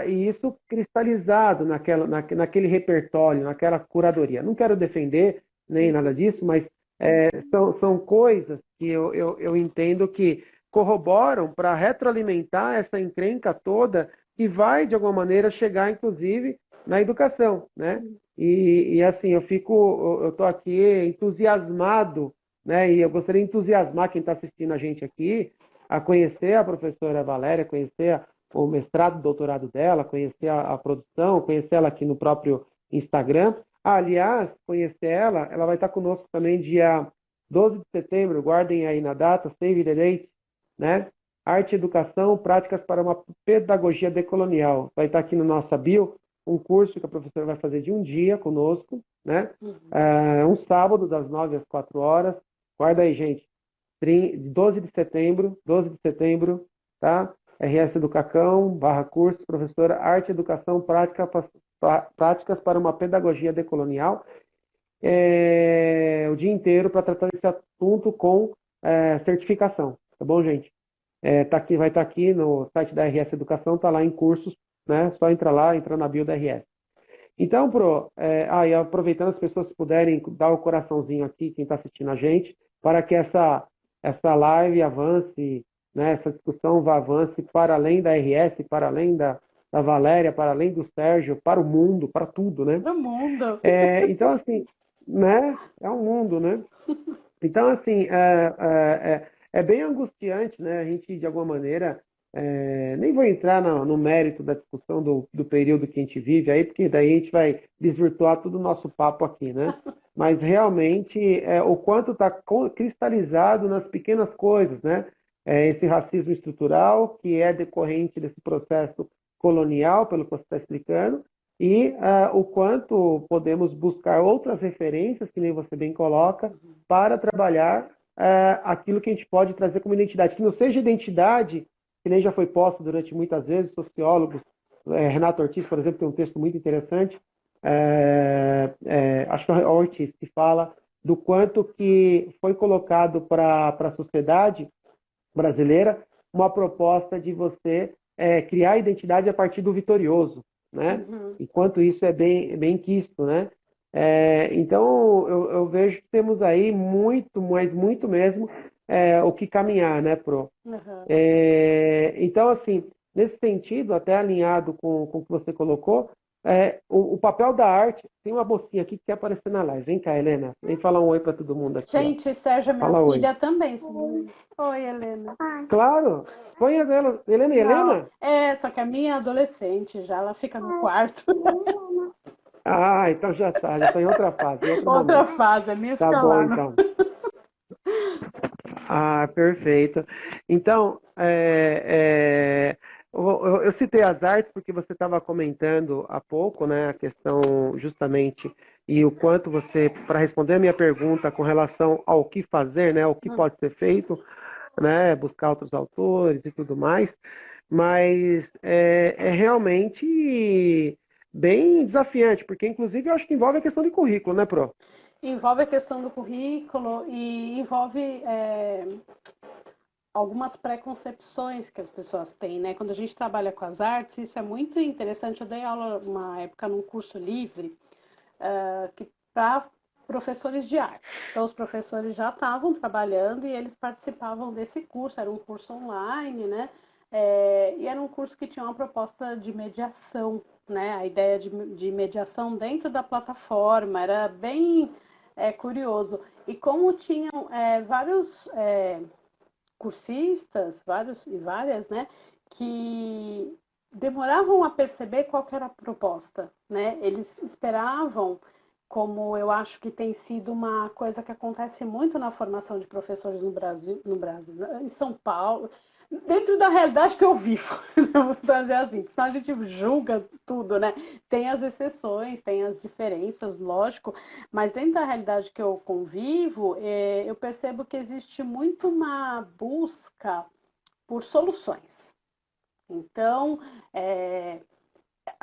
E isso cristalizado naquele repertório, naquela curadoria. Não quero defender nem nada disso, mas são coisas que eu entendo que corroboram para retroalimentar essa encrenca toda que vai, de alguma maneira, chegar, inclusive, na educação, né? E assim, eu estou aqui entusiasmado, né? E eu gostaria de entusiasmar quem está assistindo a gente aqui a conhecer a professora Valéria, conhecer o mestrado, doutorado dela, conhecer a produção, conhecer ela aqui no próprio Instagram. Aliás, conhecer ela vai estar conosco também dia 12 de setembro, guardem aí na data, save the date, né? Arte e Educação, Práticas para uma Pedagogia Decolonial. Vai estar aqui no nossa bio um curso que a professora vai fazer de um dia conosco, né? Uhum. Um sábado, das 9 às 4 horas. Guarda aí, gente. 12 de setembro, tá? RS Educacão, barra curso, professora Arte e Educação, práticas para uma pedagogia decolonial. O dia inteiro para tratar desse assunto com certificação, tá bom, gente? Vai estar aqui no site da RS Educação, tá lá em cursos, né? Só entra lá, entra na bio da RS. Então, e aproveitando, as pessoas puderem dar o coraçãozinho aqui, quem está assistindo a gente, para que essa live avance, né, essa discussão vá avance para além da RS, para além da Valéria, para além do Sérgio, para o mundo, para tudo, né? Do mundo. Então, assim, né, é um mundo, né? Então, assim, é bem angustiante, né? A gente, de alguma maneira, nem vou entrar no mérito da discussão do período que a gente vive aí, porque daí a gente vai desvirtuar todo o nosso papo aqui, né? mas realmente o quanto está cristalizado nas pequenas coisas, né? Esse racismo estrutural que é decorrente desse processo colonial, pelo que você está explicando, e o quanto podemos buscar outras referências, que nem você bem coloca, para trabalhar aquilo que a gente pode trazer como identidade, que não seja identidade, que nem já foi posto durante muitas vezes, sociólogos, Renato Ortiz, por exemplo, tem um texto muito interessante, acho que é o Ortiz, que fala do quanto que foi colocado para a sociedade brasileira uma proposta de você criar identidade a partir do vitorioso, né? Uhum. Enquanto isso é bem quisto, né? Então eu vejo que temos aí muito, mas muito mesmo o que caminhar, né, Pro? Uhum. Então, assim, nesse sentido, até alinhado com o que você colocou, o papel da arte, tem uma mocinha aqui que quer aparecer na live. Vem cá, Helena, vem falar um oi para todo mundo aqui, ó. Gente, Sérgio, minha Fala oi. filha também. Oi, Helena. Claro, põe a dela. Helena e Não, Helena? só que a minha é adolescente já, ela fica no quarto. Ah, então já estou em outra fase, em outro Outra momento. fase, a minha Tá fica bom, lá. No... então. Ah, perfeito. Então, eu citei as artes porque você estava comentando há pouco, né, a questão justamente e o quanto você, para responder a minha pergunta com relação ao que fazer, né, o que pode ser feito, né, buscar outros autores e tudo mais, mas é realmente bem desafiante, porque inclusive eu acho que envolve a questão de currículo, né, Pro? Envolve a questão do currículo e envolve algumas preconcepções que as pessoas têm, né? Quando a gente trabalha com as artes, isso é muito interessante. Eu dei aula uma época num curso livre para professores de arte. Então, os professores já estavam trabalhando e eles participavam desse curso. Era um curso online, né? E era um curso que tinha uma proposta de mediação, né? A ideia de mediação dentro da plataforma era bem curioso. E como tinham vários cursistas, vários e várias, né, que demoravam a perceber qual que era a proposta, né? Eles esperavam, como eu acho que tem sido uma coisa que acontece muito na formação de professores no Brasil, em São Paulo, dentro da realidade que eu vivo, vou trazer assim, senão a gente julga tudo, né? Tem as exceções, tem as diferenças, lógico, mas dentro da realidade que eu convivo, eu percebo que existe muito uma busca por soluções. Então,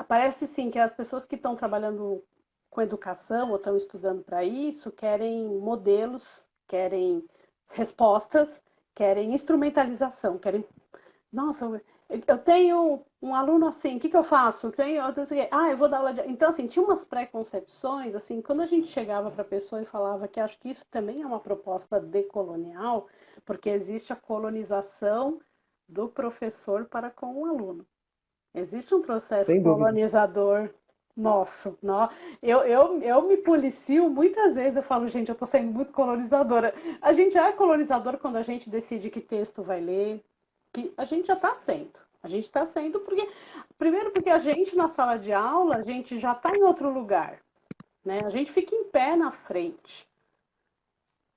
parece sim que as pessoas que estão trabalhando com educação ou estão estudando para isso querem modelos, querem respostas, querem instrumentalização, querem nossa, eu tenho um aluno assim, o que eu faço? Eu vou dar aula de... Então, assim, tinha umas preconcepções, assim, quando a gente chegava para a pessoa e falava que acho que isso também é uma proposta decolonial, porque existe a colonização do professor para com o aluno. Existe um processo Sem dúvida. colonizador nosso. Eu me policio muitas vezes, eu falo, gente, eu estou sendo muito colonizadora. A gente é colonizador quando a gente decide que texto vai ler, que a gente já está sendo. A gente está sendo porque, primeiro porque a gente na sala de aula, a gente já está em outro lugar, né? A gente fica em pé na frente.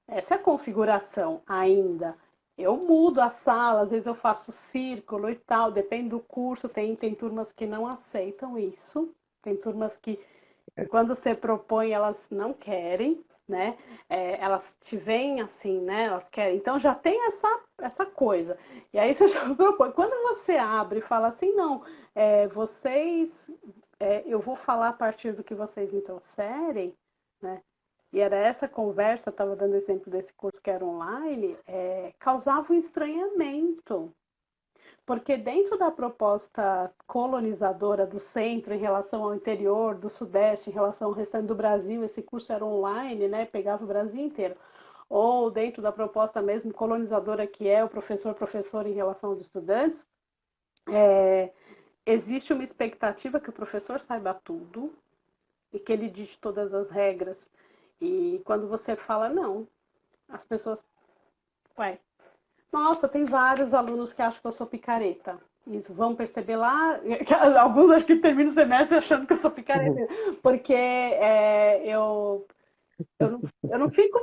Essa é a configuração ainda. Eu mudo a sala, às vezes eu faço círculo e tal, depende do curso, tem turmas que não aceitam isso, tem turmas que quando você propõe elas não querem, né? Elas te veem assim, né? Elas querem. Então já tem essa coisa. E aí você já propõe. Quando você abre e fala assim, não, vocês, eu vou falar a partir do que vocês me trouxerem, né? E era essa conversa, estava dando exemplo desse curso que era online, causava um estranhamento. Porque dentro da proposta colonizadora do centro em relação ao interior, do sudeste, em relação ao restante do Brasil, esse curso era online, né? Pegava o Brasil inteiro. Ou dentro da proposta mesmo colonizadora que é o professor em relação aos estudantes, existe uma expectativa que o professor saiba tudo e que ele dite todas as regras. E quando você fala não, as pessoas, ué, nossa, tem vários alunos que acham que eu sou picareta. Isso, vão perceber lá. Alguns acho que terminam o semestre achando que eu sou picareta. Porque eu eu não fico,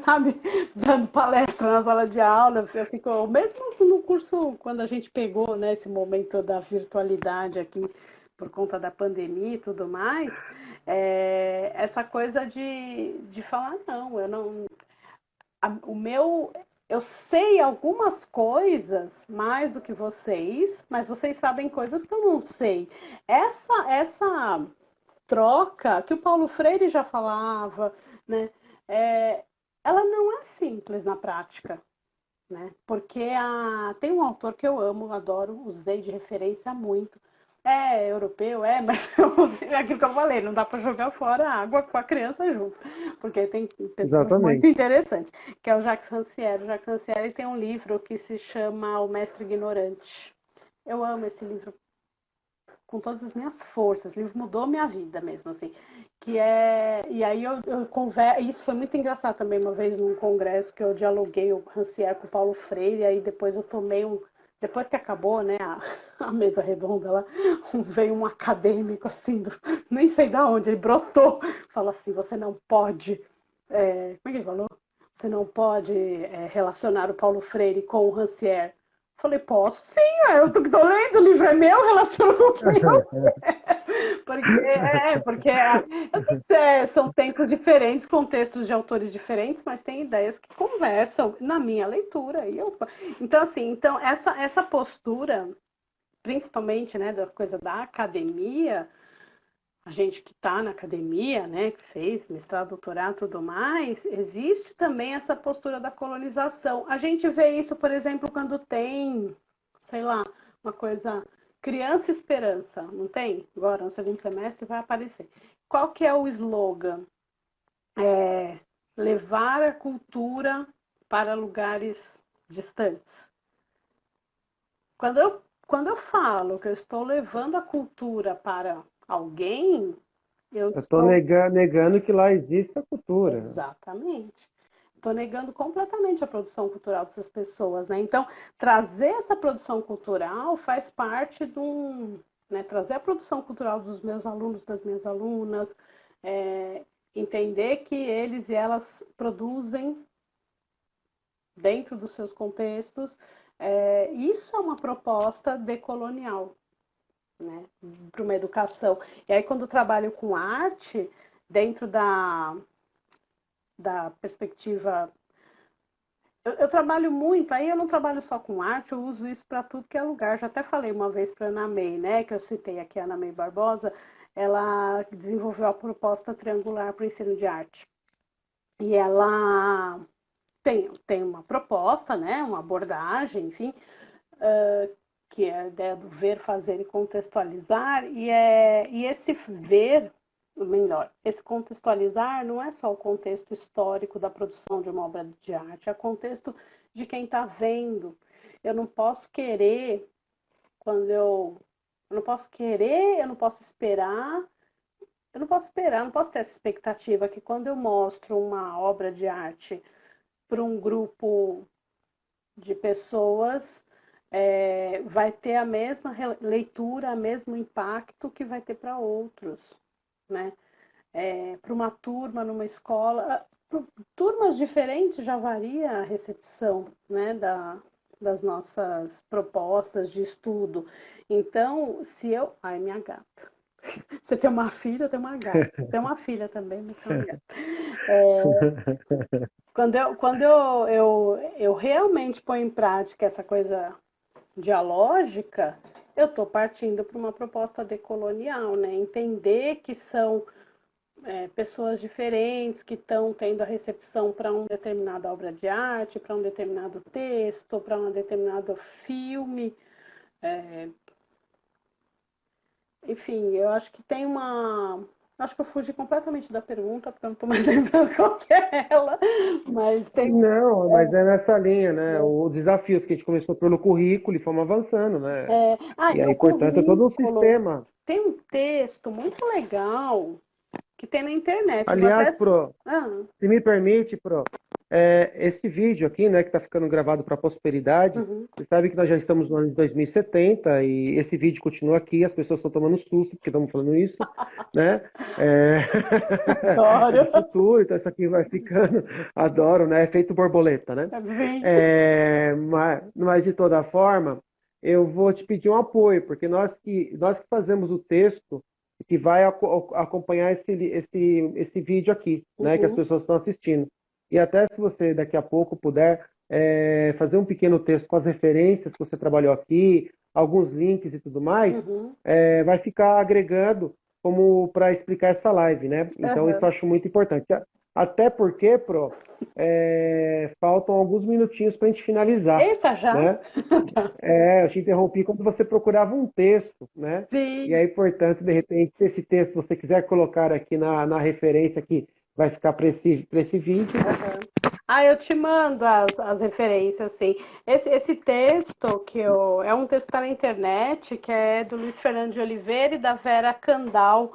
sabe, dando palestra na sala de aula, eu fico, mesmo no curso, quando a gente pegou, né, esse momento da virtualidade aqui, por conta da pandemia e tudo mais, essa coisa de falar, não, eu não, o meu, eu sei algumas coisas mais do que vocês, mas vocês sabem coisas que eu não sei. Essa troca que o Paulo Freire já falava, né? Ela não é simples na prática, né? Porque tem um autor que eu amo, adoro, usei de referência muito. É europeu, mas é aquilo que eu falei, não dá para jogar fora a água com a criança junto, porque tem pessoas muito Exatamente. interessantes, que é o Jacques Rancière. O Jacques Rancière tem um livro que se chama O Mestre Ignorante. Eu amo esse livro com todas as minhas forças. O livro mudou minha vida mesmo, assim. E aí eu converso. Isso foi muito engraçado também, uma vez num congresso que eu dialoguei o Rancière com o Paulo Freire, e aí depois eu tomei um. Depois que acabou, né, a mesa redonda lá, veio um acadêmico assim, nem sei de onde, ele brotou, falou assim: você não pode. Como é que ele falou? Você não pode relacionar o Paulo Freire com o Rancière. Falei, posso sim, eu tô lendo, o livro é meu, relaciono com o meu. Porque eu sei que são tempos diferentes, contextos de autores diferentes, mas tem ideias que conversam na minha leitura. Então, assim, essa postura, principalmente, né, da coisa da academia, a gente que está na academia, né, que fez mestrado, doutorado e tudo mais, existe também essa postura da colonização. A gente vê isso, por exemplo, quando tem, sei lá, uma coisa, Criança Esperança, não tem? Agora, no segundo semestre vai aparecer. Qual que é o slogan? Levar a cultura para lugares distantes. Quando eu falo que eu estou levando a cultura para alguém, eu Eu estou estou. negando que lá existe a cultura. Exatamente. Estou negando completamente a produção cultural dessas pessoas, né? Então, trazer essa produção cultural faz parte de um. Né, trazer a produção cultural dos meus alunos, das minhas alunas, entender que eles e elas produzem dentro dos seus contextos. Isso é uma proposta decolonial, né, para uma educação. E aí, quando eu trabalho com arte, dentro da perspectiva. Eu trabalho muito, aí eu não trabalho só com arte, eu uso isso para tudo que é lugar. Já até falei uma vez para a Ana May, né, que eu citei aqui a Ana May Barbosa, ela desenvolveu a proposta triangular para o ensino de arte. E ela tem uma proposta, né, uma abordagem, enfim, que é a ideia do ver, fazer e contextualizar, e esse ver, melhor, esse contextualizar não é só o contexto histórico da produção de uma obra de arte, é o contexto de quem está vendo. Eu não posso querer, eu não posso querer, eu não posso ter essa expectativa que quando eu mostro uma obra de arte para um grupo de pessoas, vai ter a mesma leitura, o mesmo impacto que vai ter para outros, né? Para uma turma, numa escola, turmas diferentes já varia a recepção, né, das nossas propostas de estudo. Então, se eu... Ai, minha gata. Você tem uma filha, eu tenho uma gata. Tem uma filha também, mas tem uma gata. Quando eu realmente ponho em prática essa coisa dialógica, eu estou partindo para uma proposta decolonial, né? Entender que são pessoas diferentes que estão tendo a recepção para uma determinada obra de arte, para um determinado texto, para um determinado filme. Enfim, eu acho que tem uma. Acho que eu fugi completamente da pergunta, porque eu não estou mais lembrando qual que é ela, mas tem. Não, mas é nessa linha, né? Os desafios que a gente começou pelo currículo e fomos avançando, né? E No aí, portanto, é todo um currículo sistema. tem um texto muito legal que tem na internet. Eu vou Aliás, até. Pro, Ah, se me permite, Pro, Esse vídeo aqui, né, que está ficando gravado para a posteridade, Uhum. você sabe que nós já estamos no ano de 2070 e esse vídeo continua aqui, as pessoas estão tomando susto porque estamos falando isso, né? É... é do Adoro. futuro, então isso aqui vai ficando, adoro, né? Efeito borboleta, né? Sim. Mas de toda forma, eu vou te pedir um apoio, porque nós que fazemos o texto que vai acompanhar esse vídeo aqui, né, que as Uhum. pessoas estão assistindo. E até se você daqui a pouco puder fazer um pequeno texto com as referências que você trabalhou aqui, alguns links e tudo mais, Uhum. vai ficar agregando como para explicar essa live, né? Então isso eu Uhum. acho muito importante. Até porque, Pro, faltam alguns minutinhos para a gente finalizar, Eita, já? né? Eu te interrompi quando você procurava um texto, né? E Sim. é importante, de repente, se esse texto você quiser colocar aqui na referência que vai ficar para esse vídeo. Aham. Ah, eu te mando as referências, sim. Esse texto é um texto que está na internet, que é do Luiz Fernando de Oliveira e da Vera Candal.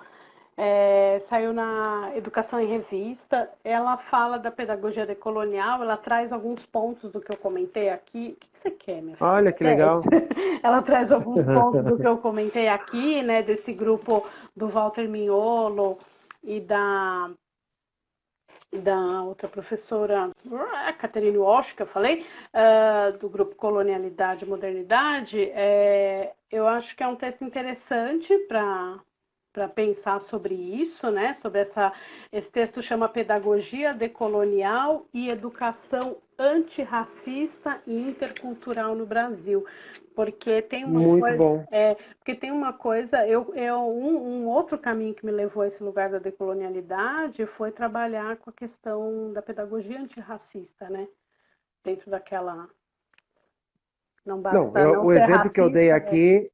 Saiu na Educação em Revista. Ela fala da pedagogia decolonial, ela traz alguns pontos do que eu comentei aqui. O que você quer, minha Olha filha? que legal. Desce. Ela traz alguns pontos do que eu comentei aqui, né? Desse grupo do Walter Mignolo e da outra professora, Catherine Walsh, que eu falei, do grupo Colonialidade e Modernidade, eu acho que é um texto interessante para pensar sobre isso, né? Sobre esse texto chama Pedagogia Decolonial e Educação Antirracista e Intercultural no Brasil, porque tem uma Muito coisa, bom. porque tem uma coisa, um outro caminho que me levou a esse lugar da decolonialidade foi trabalhar com a questão da pedagogia antirracista, né? Dentro daquela, não Não, basta não o ser exemplo que eu dei racista, aqui,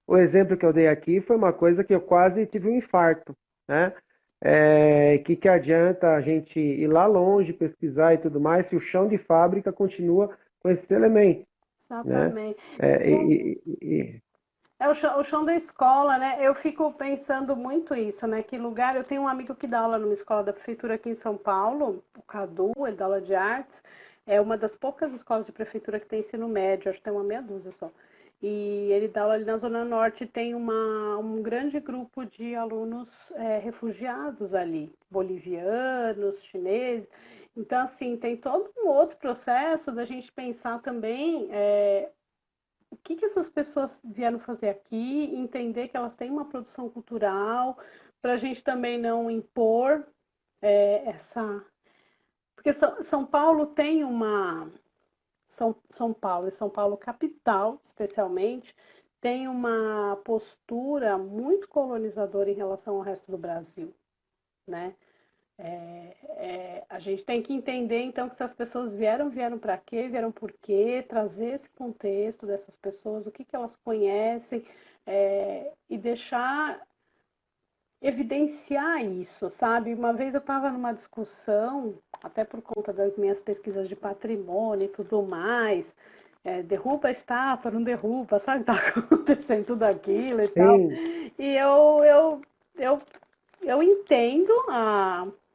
o exemplo que eu dei aqui foi uma coisa que eu quase tive um infarto, né? Que adianta a gente ir lá longe, pesquisar e tudo mais, se o chão de fábrica continua com esses elementos, né? exatamente. É, e, e- e- O chão da escola, né? Eu fico pensando muito isso, né? Que lugar. Eu tenho um amigo que dá aula numa escola da prefeitura aqui em São Paulo, o Cadu, ele dá aula de artes. É uma das poucas escolas de prefeitura que tem ensino médio, acho que tem uma meia dúzia só. E ele dá aula ali na Zona Norte, tem um grande grupo de alunos refugiados ali, bolivianos, chineses. Então, assim, tem todo um outro processo da gente pensar também o que essas pessoas vieram fazer aqui, entender que elas têm uma produção cultural, para a gente também não impor essa. Porque São Paulo tem uma. São Paulo e São Paulo capital, especialmente, tem uma postura muito colonizadora em relação ao resto do Brasil, né? A gente tem que entender, então, que se as pessoas vieram para quê, vieram por quê, trazer esse contexto dessas pessoas, o que elas conhecem, e deixar evidenciar isso, sabe? Uma vez eu estava numa discussão, até por conta das minhas pesquisas de patrimônio e tudo mais, derruba a estátua, não derruba, sabe? Tá acontecendo tudo aquilo e tal. sim, E eu eu entendo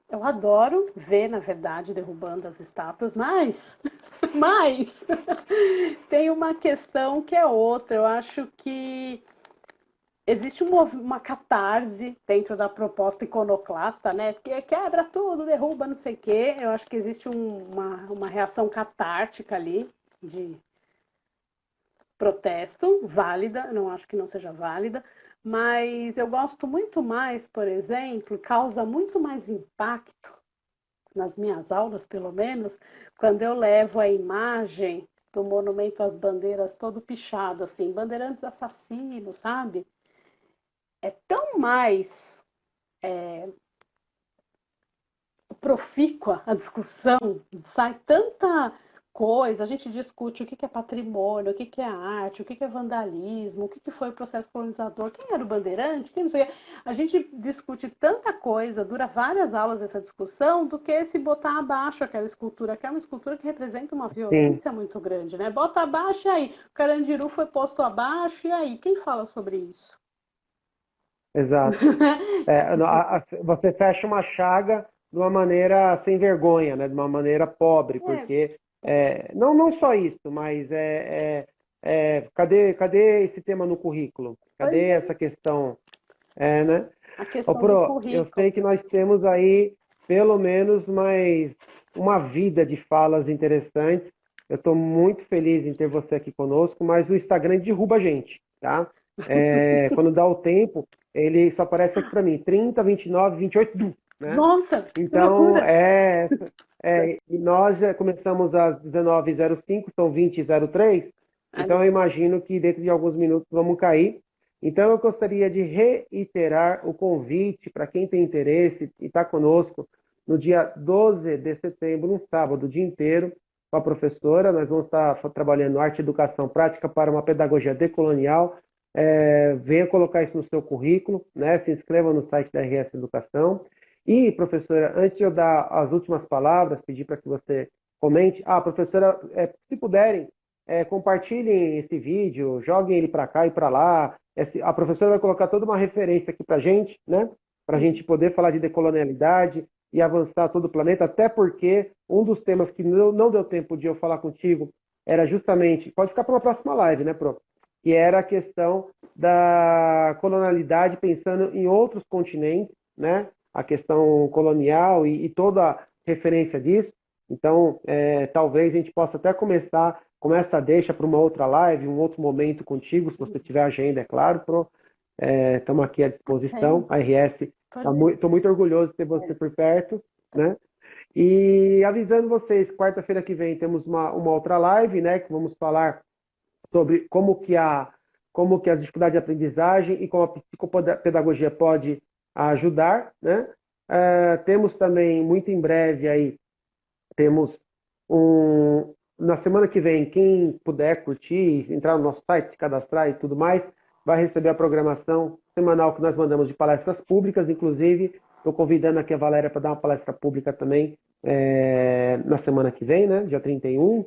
eu adoro ver, na verdade, derrubando as estátuas, mas tem uma questão que é outra. Eu acho que existe uma catarse dentro da proposta iconoclasta, né? Que quebra tudo, derruba, não sei o quê. Eu acho que existe uma reação catártica ali de protesto, válida, não acho que não seja válida, mas eu gosto muito mais, por exemplo, causa muito mais impacto, nas minhas aulas pelo menos, quando eu levo a imagem do monumento às bandeiras todo pichado, assim, bandeirantes assassinos, sabe? É tão mais profícua a discussão, sai tanta coisa, a gente discute o que é patrimônio, o que é arte, o que é vandalismo, o que foi o processo colonizador, quem era o bandeirante, quem não sei. A gente discute tanta coisa, dura várias aulas essa discussão, do que se botar abaixo aquela escultura, que é uma escultura que representa uma sim, violência muito grande, né? Bota abaixo e aí, o Carandiru foi posto abaixo e aí, quem fala sobre isso? exato. Você fecha uma chaga de uma maneira sem vergonha, né? De uma maneira pobre, É, porque não só isso, mas cadê esse tema no currículo? pois Cadê é, essa questão? Né? a Ô, questão do Pro, eu currículo. sei que nós temos aí pelo menos mais uma vida de falas interessantes. Eu estou muito feliz em ter você aqui conosco, mas o Instagram derruba a gente, tá? Quando dá o tempo, ele só aparece aqui para mim, 30, 29, 28, né? Nossa, que Então, loucura! e nós já começamos às 19h05, são 20h03, Aí, então eu imagino que dentro de alguns minutos vamos cair. Então, eu gostaria de reiterar o convite para quem tem interesse e está conosco no dia 12 de setembro, um sábado, o dia inteiro, com a professora. Nós vamos estar trabalhando arte e educação prática para uma pedagogia decolonial. Venha colocar isso no seu currículo, né? Se inscreva no site da RS Educação. E, professora, antes de eu dar as últimas palavras, pedir para que você comente. Professora, se puderem, compartilhem esse vídeo, joguem ele para cá e para lá. A professora vai colocar toda uma referência aqui para a gente, né? Para a gente poder falar de decolonialidade e avançar todo o planeta, até porque um dos temas que não deu tempo de eu falar contigo era justamente, pode ficar para uma próxima live, né, Pro? Que era a questão da colonialidade pensando em outros continentes, né? A questão colonial e toda a referência disso. Então, talvez a gente possa até começa a deixa para uma outra live, um outro momento contigo, se você tiver agenda, é claro, Pro. Estamos aqui à disposição. tem, A RS, tô estou muito orgulhoso de ter você por perto, né? E avisando vocês, quarta-feira que vem temos uma outra live, né? Que vamos falar sobre como que as dificuldades de aprendizagem e como a psicopedagogia pode ajudar, né? Temos também, muito em breve aí, temos na semana que vem, quem puder curtir, entrar no nosso site, se cadastrar e tudo mais, vai receber a programação semanal que nós mandamos de palestras públicas. Inclusive, estou convidando aqui a Valéria para dar uma palestra pública também na semana que vem, né? Dia 31.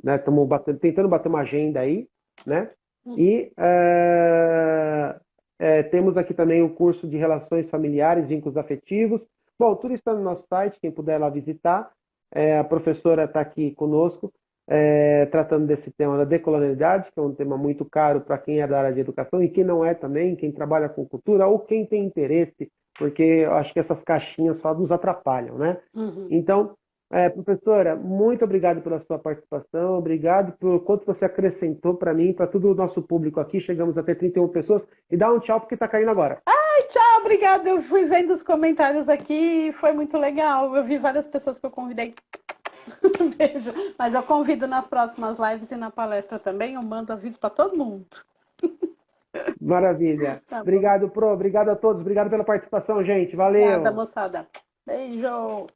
Né, estamos tentando bater uma agenda aí, né? E temos aqui também o curso de Relações Familiares, Vínculos Afetivos. Bom, tudo está no nosso site, quem puder lá visitar. A professora está aqui conosco, tratando desse tema da decolonialidade, que é um tema muito caro para quem é da área de educação e quem não é também, quem trabalha com cultura ou quem tem interesse, porque eu acho que essas caixinhas só nos atrapalham, né? Então, professora, muito obrigado pela sua participação, obrigado por quanto você acrescentou para mim, para todo o nosso público aqui. Chegamos até 31 pessoas. E dá um tchau porque está caindo agora. Ai, tchau, obrigada. Eu fui vendo os comentários aqui e foi muito legal. Eu vi várias pessoas que eu convidei. Beijo. Mas eu convido nas próximas lives e na palestra também. Eu mando aviso para todo mundo. Maravilha. Tá bom. Obrigado, Pro. Obrigado a todos. Obrigado pela participação, gente. Obrigada, Valeu. moçada. Beijo.